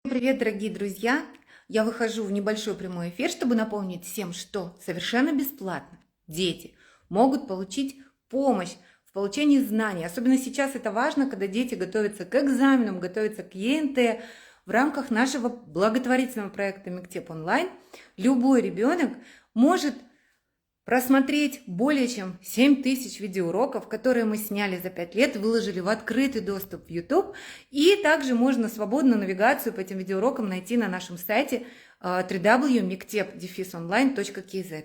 Привет, дорогие друзья! Я выхожу в небольшой прямой эфир, чтобы напомнить всем, что совершенно бесплатно дети могут получить помощь в получении знаний. Особенно сейчас это важно, когда дети готовятся к экзаменам, готовятся к ЕНТ. В рамках нашего благотворительного проекта Мектеп онлайн любой ребенок может просмотреть более чем 7000 видеоуроков, которые мы сняли за 5 лет, выложили в открытый доступ в YouTube. И также можно свободную навигацию по этим видеоурокам найти на нашем сайте www.mектеп-online.kz.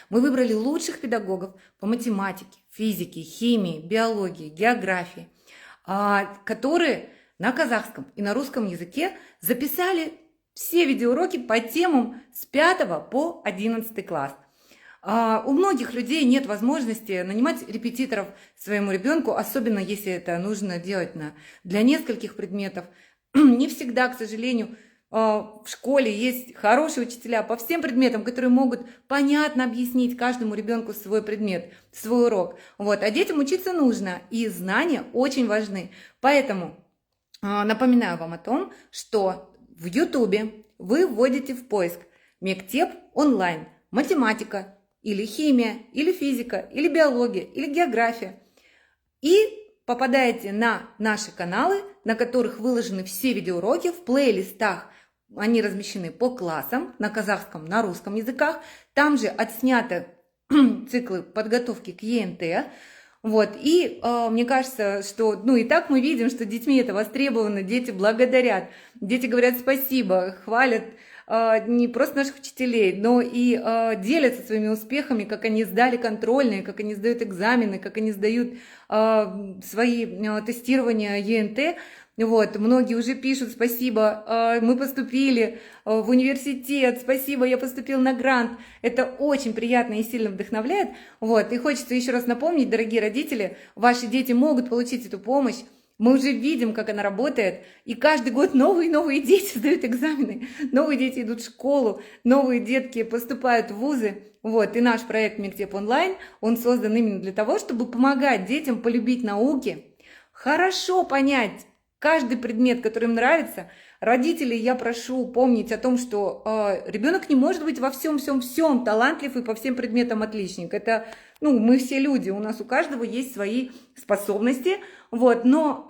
Мы выбрали лучших педагогов по математике, физике, химии, биологии, географии, которые на казахском и на русском языке записали все видеоуроки по темам с 5 по 11 класс. У многих людей нет возможности нанимать репетиторов своему ребенку, особенно если это нужно делать для нескольких предметов. Не всегда, к сожалению, в школе есть хорошие учителя по всем предметам, которые могут понятно объяснить каждому ребенку свой предмет, свой урок. А детям учиться нужно, и знания очень важны. Поэтому напоминаю вам о том, что в YouTube вы вводите в поиск Мектеп онлайн, математика, или химия, или физика, или биология, или география. И попадаете на наши каналы, на которых выложены все видеоуроки в плейлистах. Они размещены по классам, на казахском, на русском языках. Там же отсняты циклы подготовки к ЕНТ. И мне кажется, что, и так мы видим, что детьми это востребовано, дети благодарят, дети говорят спасибо, хвалят не просто наших учителей, но и делятся своими успехами, как они сдали контрольные, как они сдают экзамены, как они сдают свои тестирования ЕНТ. Многие уже пишут: спасибо, мы поступили в университет, спасибо, я поступил на грант. Это очень приятно и сильно вдохновляет. И хочется еще раз напомнить, дорогие родители, ваши дети могут получить эту помощь. Мы уже видим, как она работает, и каждый год новые и новые дети сдают экзамены, новые дети идут в школу, новые детки поступают в вузы. И наш проект Мектеп онлайн, он создан именно для того, чтобы помогать детям полюбить науки, хорошо понять каждый предмет, который им нравится. Родителей я прошу помнить о том, что ребенок не может быть во всем талантлив и по всем предметам отличник. Это, мы все люди, у нас у каждого есть свои способности, но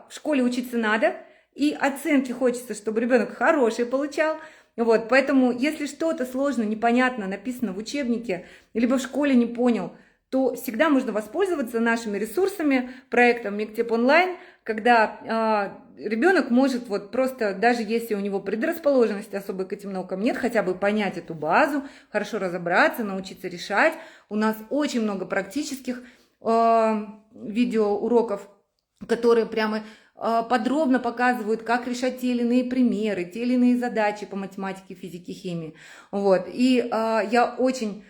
в школе учиться надо, и оценки хочется, чтобы ребенок хорошие получал. Поэтому, если что-то сложно, непонятно написано в учебнике, либо в школе не понял, то всегда можно воспользоваться нашими ресурсами, проектом Мектеп онлайн, когда ребенок может просто, даже если у него предрасположенности особой к этим наукам нет, хотя бы понять эту базу, хорошо разобраться, научиться решать. У нас очень много практических видеоуроков, которые прямо подробно показывают, как решать те или иные примеры, те или иные задачи по математике, физике, химии. И я очень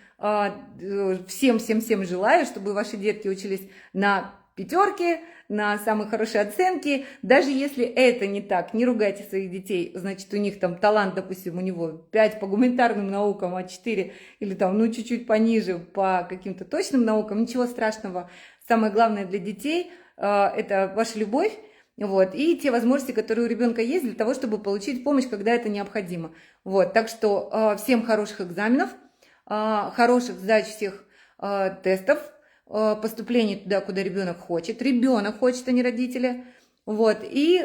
всем желаю, чтобы ваши детки учились на пятерки, на самые хорошие оценки. Даже если это не так, не ругайте своих детей, значит, у них там талант, допустим, у него 5 по гуманитарным наукам, а 4 или там, чуть-чуть пониже по каким-то точным наукам, ничего страшного. Самое главное для детей это ваша любовь, и те возможности, которые у ребенка есть для того, чтобы получить помощь, когда это необходимо. Так что всем хороших экзаменов, хороших сдач всех тестов, поступлений туда, куда ребенок хочет. Ребенок хочет, а не родители. И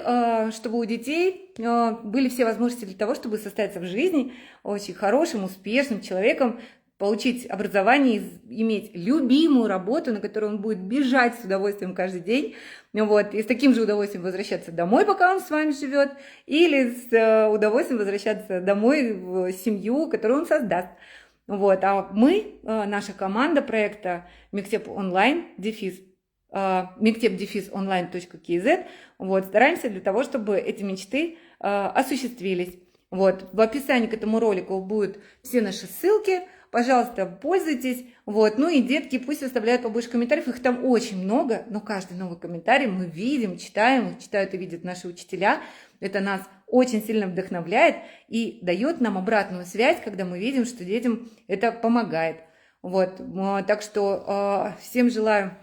чтобы у детей были все возможности для того, чтобы состояться в жизни очень хорошим, успешным человеком, получить образование, иметь любимую работу, на которую он будет бежать с удовольствием каждый день, и с таким же удовольствием возвращаться домой, пока он с вами живет, или с удовольствием возвращаться домой в семью, которую он создаст. А мы, наша команда проекта Мектеп онлайн, mектеп-online.kz, стараемся для того, чтобы эти мечты осуществились. В описании к этому ролику будут все наши ссылки, пожалуйста, пользуйтесь. И детки пусть оставляют побольше комментариев, их там очень много, но каждый новый комментарий мы видим, читаем, их читают и видят наши учителя. Это нас очень сильно вдохновляет и дает нам обратную связь, когда мы видим, что детям это помогает. Так что всем желаю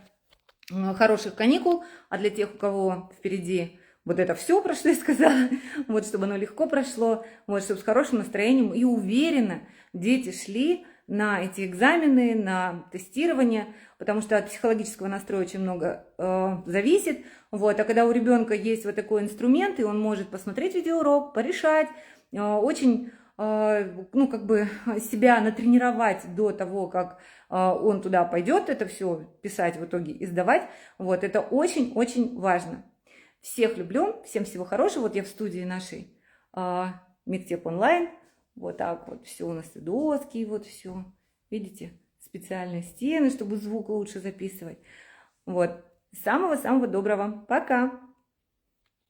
хороших каникул, а для тех, у кого впереди вот это все, про что я сказала, вот, чтобы оно легко прошло, вот, чтобы с хорошим настроением и уверенно дети шли на эти экзамены, на тестирование, потому что от психологического настроя очень много зависит, вот, а когда у ребенка есть вот такой инструмент, и он может посмотреть видеоурок, порешать, очень, ну, как бы себя натренировать до того, как он туда пойдет, это все писать в итоге и сдавать, вот, это очень-очень важно. Всех люблю, всем всего хорошего. Вот я в студии нашей Мектеп онлайн. Вот так вот все у нас и доски, и вот все. Видите, специальные стены, чтобы звук лучше записывать. Вот. Самого-самого доброго. Пока!